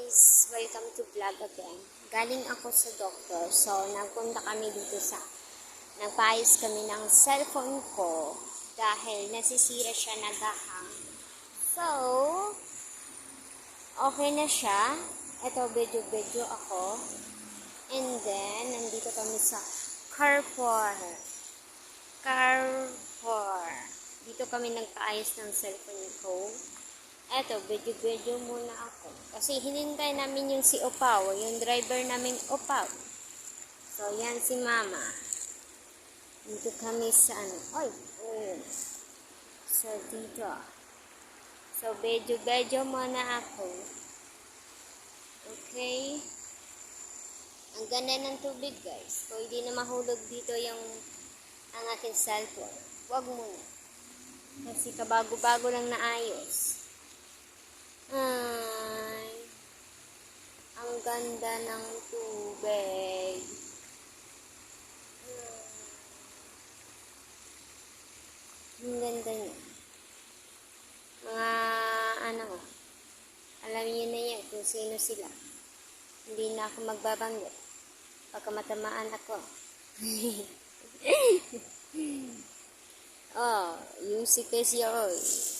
guys! Welcome to vlog again. Galing ako sa doctor. So, nagpunta kami dito sa... Nagpaayos kami ng cellphone ko dahil nasisira siya, nagahang. So, okay na siya. Ito, video ako. And then, nandito kami sa Carrefour. Dito kami nagpaayos ng cellphone ko. Eto, video muna ako. Kasi hinintay namin yung si Opaw, yung driver namin Opaw. So, yan si Mama. Dito kami sa ano. So, dito. So, video muna ako. Okay. Ang ganda ng tubig, guys. Kung hindi na mahulog dito ang aking cellphone, wag muna. Kasi kabago-bago lang naayos. Ay, ang ganda ng tubig. Ang ganda niya. Mga alam niyo na yan kung sino sila. Hindi na ako magbabanggit. Pagka matamaan ako. UC kasi ako.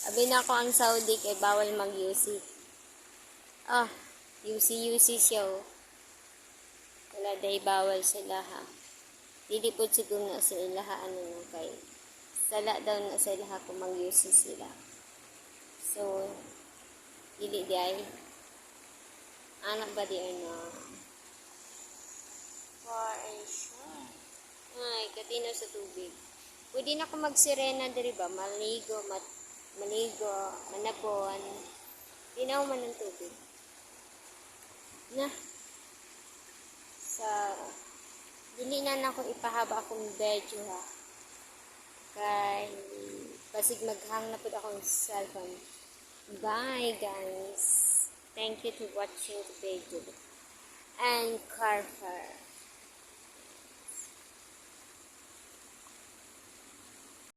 Abi na ako ang Saudi kay bawal mag-UC. UC siya. Wala day bawal sila ha. Didipod siguro na sila kay sala daw na sila kung mag-UC sila. So, dili di ay. Anak ba di ay na? For a sure. Ay, katino sa tubig. Pwede na ako magsirena diri ba? Maligo, manapon. Tinaw man ng tubig. Na. Dili na ako ipahaba akong video ha. Kay, pasig maghang na po akong cellphone. Bye guys. Thank you to watching the video. And Carrefour.